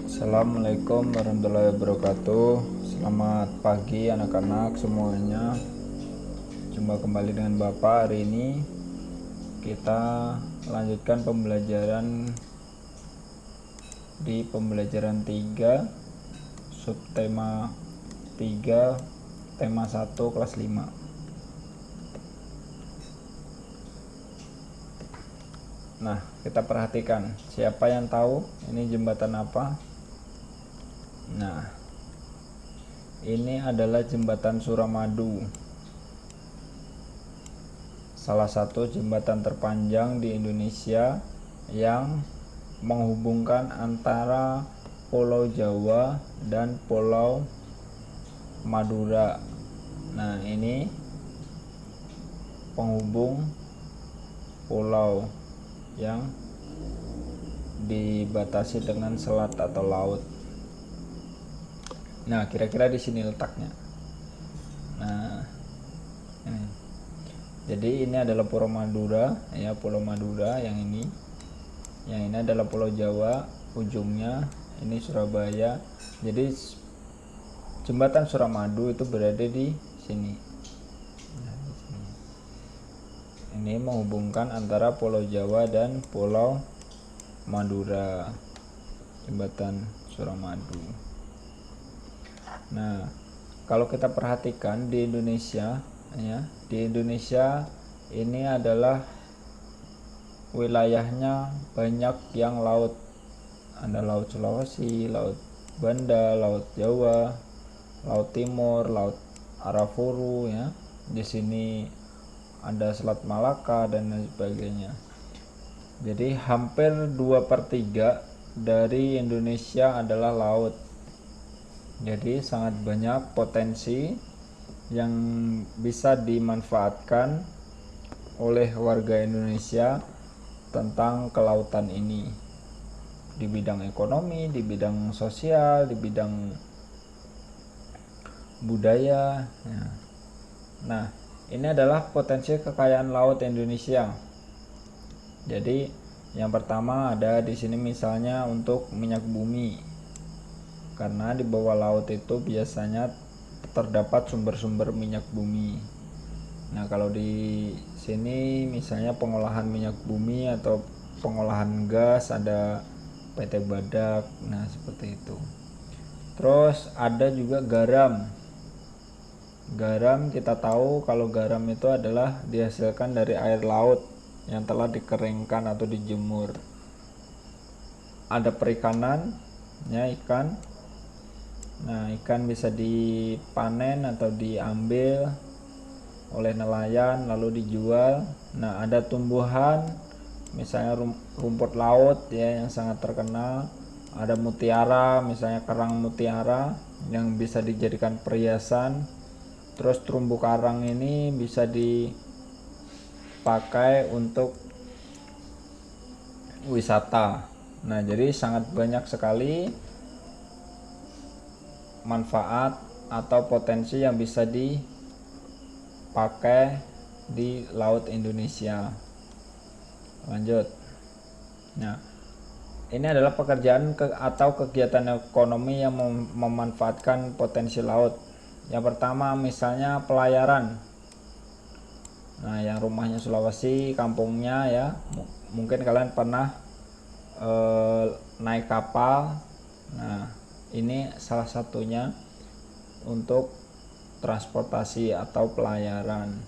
Assalamualaikum warahmatullahi wabarakatuh. Selamat pagi anak-anak semuanya. Jumpa kembali dengan Bapak. Hari ini kita lanjutkan pembelajaran di pembelajaran 3 subtema 3 tema 1 kelas 5. Nah, kita perhatikan, siapa yang tahu ini jembatan apa? Nah, ini adalah jembatan Suramadu, salah satu jembatan terpanjang di Indonesia yang menghubungkan antara Pulau Jawa dan Pulau Madura. Nah, ini penghubung pulau yang dibatasi dengan selat atau laut. Nah, kira-kira di sini letaknya. Nah, ini. Jadi ini adalah Pulau Madura, ya, Pulau Madura yang ini. Yang ini adalah Pulau Jawa, ujungnya ini Surabaya. Jadi jembatan Suramadu itu berada di sini. Nah, di sini. Ini menghubungkan antara Pulau Jawa dan Pulau Madura, jembatan Suramadu. Nah, kalau kita perhatikan di Indonesia, ya, di Indonesia ini adalah wilayahnya banyak yang laut. Ada Laut Sulawesi, Laut Banda, Laut Jawa, Laut Timur, Laut Arafuru, ya. Di sini ada Selat Malaka dan lain sebagainya. Jadi hampir 2/3 dari Indonesia adalah laut. Jadi sangat banyak potensi yang bisa dimanfaatkan oleh warga Indonesia tentang kelautan ini, di bidang ekonomi, di bidang sosial, di bidang budaya, ya. Nah, ini adalah potensi kekayaan laut Indonesia. Jadi yang pertama ada di sini misalnya untuk minyak bumi, karena di bawah laut itu biasanya terdapat sumber-sumber minyak bumi. Nah, kalau di sini misalnya pengolahan minyak bumi atau pengolahan gas, ada PT Badak, nah seperti itu. Terus ada juga garam. Garam, kita tahu kalau garam itu adalah dihasilkan dari air laut yang telah dikeringkan atau dijemur. Ada perikanan, ya, ikan. Nah, ikan bisa dipanen atau diambil oleh nelayan lalu dijual. Nah, ada tumbuhan, misalnya rumput laut, ya, yang sangat terkenal. Ada mutiara, misalnya kerang mutiara yang bisa dijadikan perhiasan. Terus terumbu karang ini bisa dipakai untuk wisata. Nah, jadi sangat banyak sekali manfaat atau potensi yang bisa dipakai di laut Indonesia. Lanjut. Nah, ini adalah pekerjaan atau kegiatan ekonomi yang memanfaatkan potensi laut. Yang pertama misalnya pelayaran. Nah, yang rumahnya Sulawesi, kampungnya, ya, mungkin kalian pernah naik kapal. Nah, ini salah satunya untuk transportasi atau pelayaran.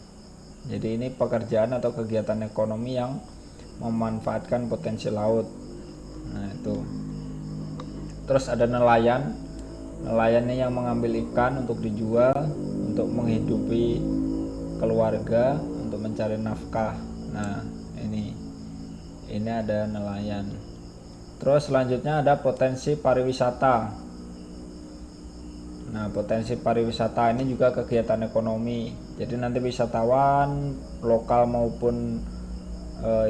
Jadi ini pekerjaan atau kegiatan ekonomi yang memanfaatkan potensi laut. Nah, itu. Terus ada nelayan. Nelayan ini yang mengambil ikan untuk dijual, untuk menghidupi keluarga, untuk mencari nafkah. Nah, ini ada nelayan. Terus selanjutnya ada potensi pariwisata. Nah, potensi pariwisata ini juga kegiatan ekonomi. Jadi nanti wisatawan lokal maupun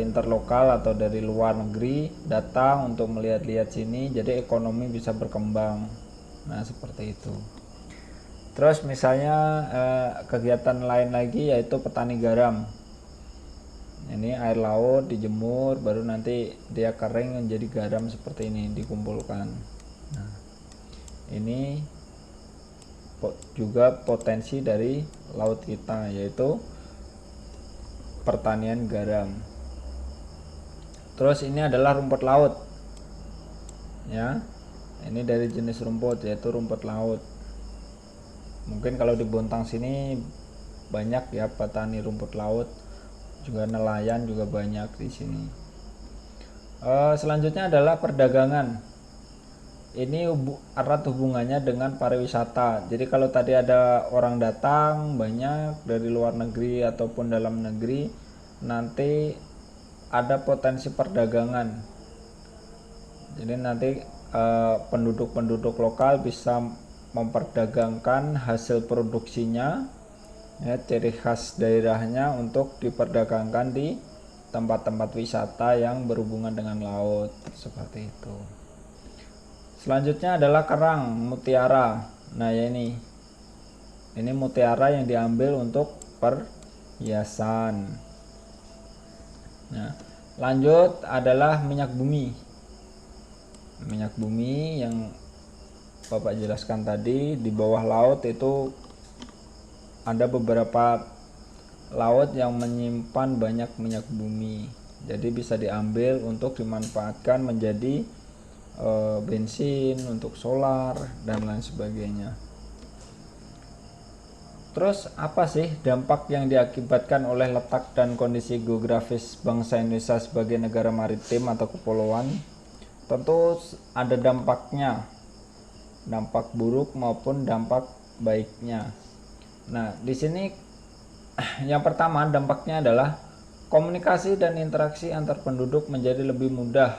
interlokal atau dari luar negeri datang untuk melihat-lihat sini, jadi ekonomi bisa berkembang. Nah, seperti itu. Terus misalnya kegiatan lain lagi yaitu petani garam. Ini air laut dijemur, baru nanti dia kering menjadi garam seperti ini, dikumpulkan. Nah, ini juga potensi dari laut kita, yaitu pertanian garam. Terus ini adalah rumput laut, ya. Ini dari jenis rumput, yaitu rumput laut. Mungkin kalau di Bontang sini banyak ya petani rumput laut, juga nelayan juga banyak di sini. Selanjutnya adalah perdagangan. Ini erat hubungannya dengan pariwisata. Jadi kalau tadi ada orang datang banyak dari luar negeri ataupun dalam negeri, nanti ada potensi perdagangan. Jadi nanti penduduk-penduduk lokal bisa memperdagangkan hasil produksinya, ya, ciri khas daerahnya untuk diperdagangkan di tempat-tempat wisata yang berhubungan dengan laut, seperti itu. Selanjutnya adalah kerang mutiara. Nah ya, ini mutiara yang diambil untuk perhiasan. Nah, lanjut adalah minyak bumi. Minyak bumi yang Bapak jelaskan tadi, di bawah laut itu ada beberapa laut yang menyimpan banyak minyak bumi. Jadi bisa diambil untuk dimanfaatkan menjadi bensin, untuk solar dan lain sebagainya. Terus apa sih dampak yang diakibatkan oleh letak dan kondisi geografis bangsa Indonesia sebagai negara maritim atau kepulauan? Tentu ada dampaknya, dampak buruk maupun dampak baiknya. Nah, di sini yang pertama dampaknya adalah komunikasi dan interaksi antar penduduk menjadi lebih mudah,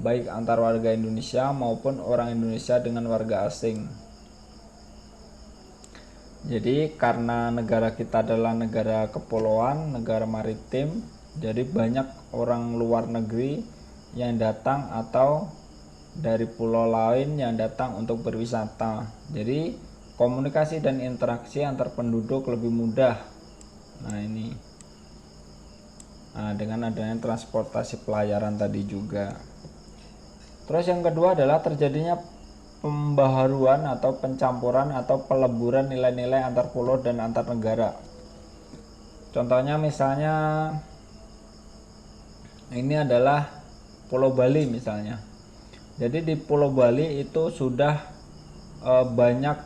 baik antar warga Indonesia maupun orang Indonesia dengan warga asing. Jadi karena negara kita adalah negara kepulauan, negara maritim, jadi banyak orang luar negeri yang datang atau dari pulau lain yang datang untuk berwisata. Jadi komunikasi dan interaksi antar penduduk lebih mudah. Nah ini, dengan adanya transportasi pelayaran tadi juga. Terus yang kedua adalah terjadinya pembaharuan atau pencampuran atau peleburan nilai-nilai antar pulau dan antar negara. Contohnya misalnya ini adalah Pulau Bali misalnya. Jadi di Pulau Bali itu sudah banyak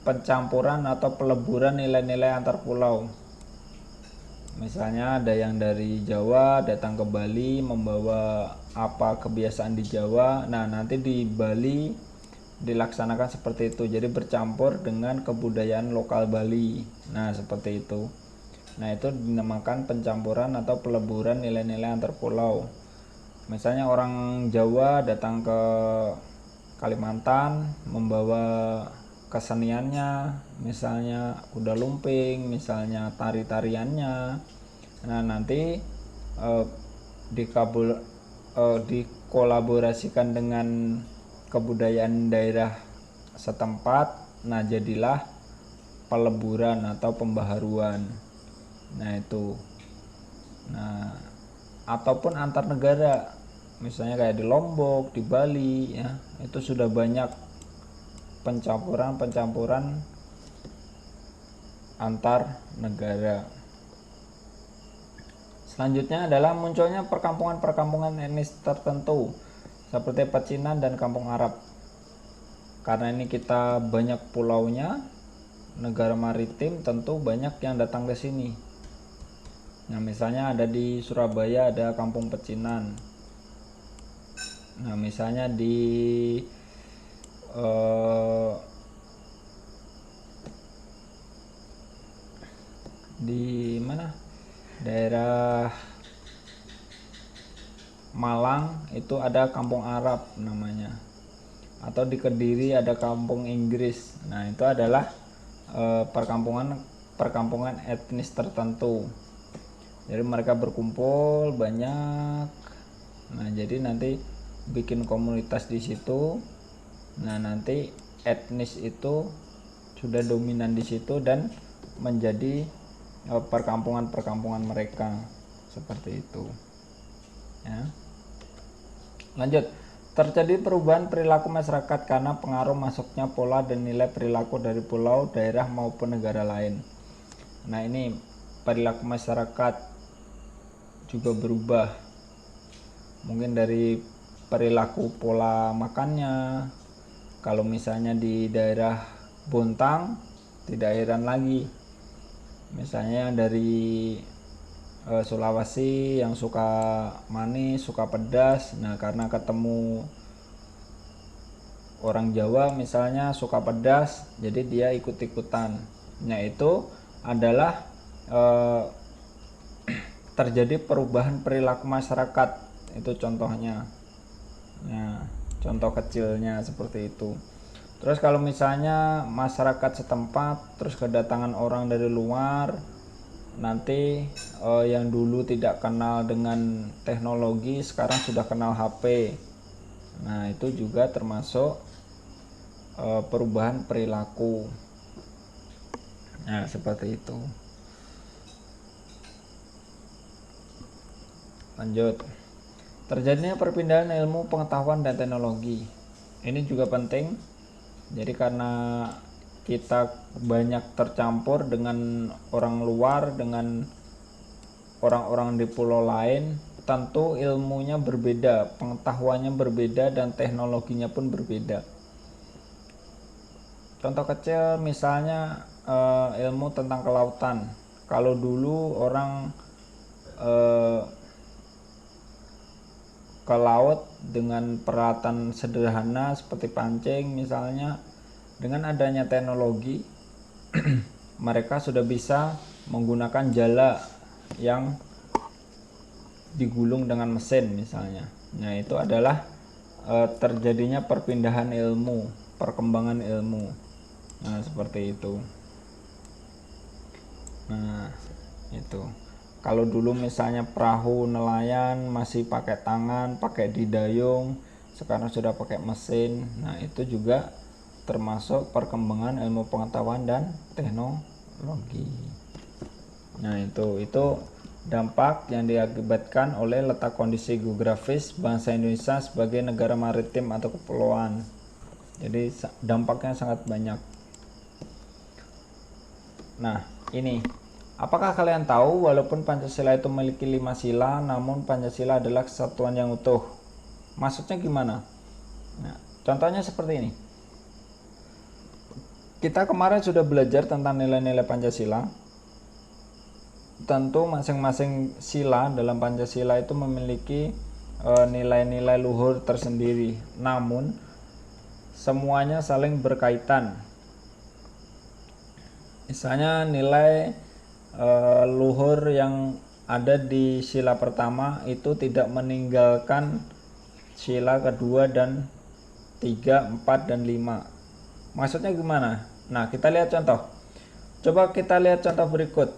pencampuran atau peleburan nilai-nilai antar pulau. Misalnya ada yang dari Jawa datang ke Bali membawa apa kebiasaan di Jawa. Nah, nanti di Bali dilaksanakan seperti itu. Jadi bercampur dengan kebudayaan lokal Bali. Nah, seperti itu. Nah, itu dinamakan pencampuran atau peleburan nilai-nilai antar pulau. Misalnya orang Jawa datang ke Kalimantan membawa keseniannya, misalnya kuda lumping, misalnya tari-tariannya. Nah, nanti dikolaborasikan dengan kebudayaan daerah setempat. Nah, jadilah peleburan atau pembaharuan. Nah, itu. Nah, ataupun antar negara. Misalnya kayak di Lombok, di Bali, ya, itu sudah banyak pencampuran antar negara. Selanjutnya adalah munculnya perkampungan-perkampungan etnis tertentu seperti pecinan dan kampung Arab. Karena ini kita banyak pulaunya, negara maritim, tentu banyak yang datang ke sini. Nah, misalnya ada di Surabaya ada kampung pecinan. Nah, misalnya di mana, daerah Malang itu ada kampung Arab namanya, atau di Kediri ada kampung Inggris. Nah, itu adalah perkampungan etnis tertentu. Jadi mereka berkumpul banyak. Nah, jadi nanti bikin komunitas di situ. Nah, nanti etnis itu sudah dominan di situ dan menjadi perkampungan mereka. seperti itu ya. Lanjut, terjadi perubahan perilaku masyarakat karena pengaruh masuknya pola dan nilai perilaku dari pulau, daerah maupun negara lain. Nah, ini perilaku masyarakat juga berubah. Mungkin dari perilaku pola makannya. Kalau misalnya di daerah Bontang, tidak heran lagi. Misalnya dari Sulawesi yang suka manis, suka pedas. Nah, karena ketemu orang Jawa misalnya suka pedas, jadi dia ikut-ikutan. Nah, itu adalah terjadi perubahan perilaku masyarakat. Itu contohnya. Nah, contoh kecilnya seperti itu. Terus kalau misalnya masyarakat setempat terus kedatangan orang dari luar, nanti yang dulu tidak kenal dengan teknologi sekarang sudah kenal HP. Nah, itu juga termasuk perubahan perilaku. Nah, seperti itu. Lanjut, terjadinya perpindahan ilmu pengetahuan dan teknologi. Ini juga penting. Jadi karena kita banyak tercampur dengan orang luar, dengan orang-orang di pulau lain, tentu ilmunya berbeda, pengetahuannya berbeda, dan teknologinya pun berbeda. Contoh kecil misalnya ilmu tentang kelautan. Kalau dulu orang ke laut dengan peralatan sederhana seperti pancing misalnya, dengan adanya teknologi mereka sudah bisa menggunakan jala yang digulung dengan mesin misalnya. Nah, itu adalah terjadinya perpindahan ilmu, perkembangan ilmu. Nah, seperti itu. Nah, itu. Kalau dulu misalnya perahu nelayan masih pakai tangan, pakai didayung, sekarang sudah pakai mesin. Nah, itu juga termasuk perkembangan ilmu pengetahuan dan teknologi. Nah, itu dampak yang diakibatkan oleh letak kondisi geografis bangsa Indonesia sebagai negara maritim atau kepulauan. Jadi dampaknya sangat banyak. Nah, ini, apakah kalian tahu walaupun Pancasila itu memiliki 5 sila, namun Pancasila adalah kesatuan yang utuh? Maksudnya gimana? Nah, contohnya seperti ini. Kita kemarin sudah belajar tentang nilai-nilai Pancasila. Tentu masing-masing sila dalam Pancasila itu memiliki nilai-nilai luhur tersendiri, namun semuanya saling berkaitan. Misalnya nilai luhur yang ada di sila pertama itu tidak meninggalkan sila kedua dan 3, 4, dan 5. Maksudnya gimana? Nah, kita lihat contoh. Coba kita lihat contoh berikut.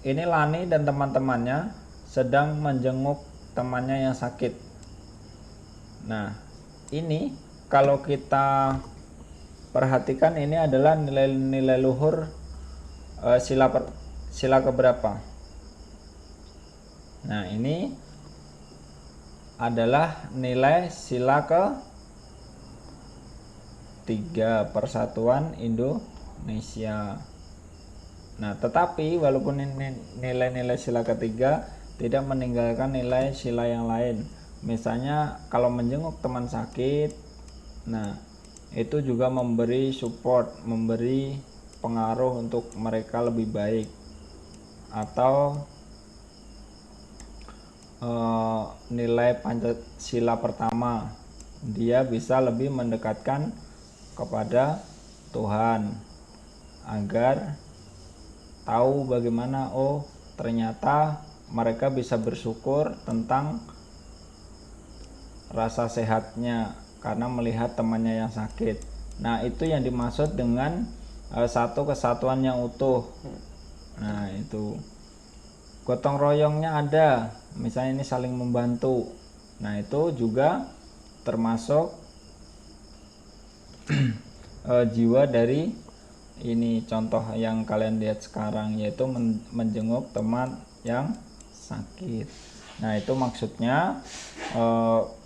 Ini Lani dan teman-temannya sedang menjenguk temannya yang sakit. Nah, ini kalau kita perhatikan, ini adalah nilai-nilai luhur sila keberapa? Nah, ini adalah nilai sila ke-3 Persatuan Indonesia. Nah, tetapi walaupun ini nilai-nilai sila ke-3 tidak meninggalkan nilai sila yang lain. Misalnya kalau menjenguk teman sakit, nah itu juga memberi support, memberi pengaruh untuk mereka lebih baik. Atau nilai Pancasila pertama, dia bisa lebih mendekatkan kepada Tuhan agar tahu bagaimana, oh ternyata mereka bisa bersyukur tentang rasa sehatnya karena melihat temannya yang sakit. Nah, itu yang dimaksud dengan satu kesatuan yang utuh. Nah, itu gotong royongnya ada, misalnya ini saling membantu. Nah, itu juga termasuk jiwa dari ini contoh yang kalian lihat sekarang, yaitu menjenguk teman yang sakit. Nah, itu maksudnya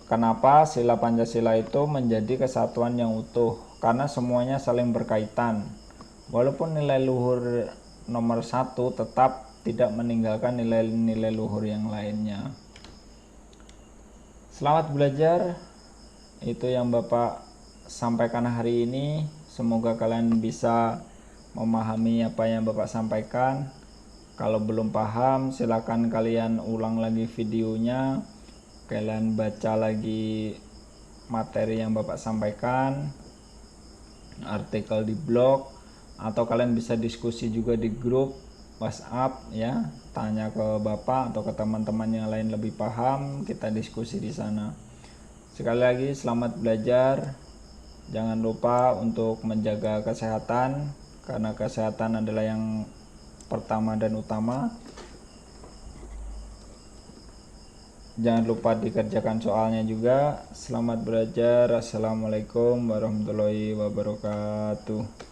kenapa sila Pancasila itu menjadi kesatuan yang utuh, karena semuanya saling berkaitan. Walaupun nilai luhur nomor 1 tetap tidak meninggalkan nilai-nilai luhur yang lainnya. Selamat belajar. Itu yang Bapak sampaikan hari ini. Semoga kalian bisa memahami apa yang Bapak sampaikan. Kalau belum paham, silakan kalian ulang lagi videonya, kalian baca lagi materi yang Bapak sampaikan, artikel di blog, atau kalian bisa diskusi juga di grup WhatsApp ya, tanya ke Bapak atau ke teman-teman yang lain lebih paham, kita diskusi di sana. Sekali lagi selamat belajar. Jangan lupa untuk menjaga kesehatan, karena kesehatan adalah yang pertama dan utama. Jangan lupa dikerjakan soalnya juga. Selamat belajar. Assalamualaikum warahmatullahi wabarakatuh.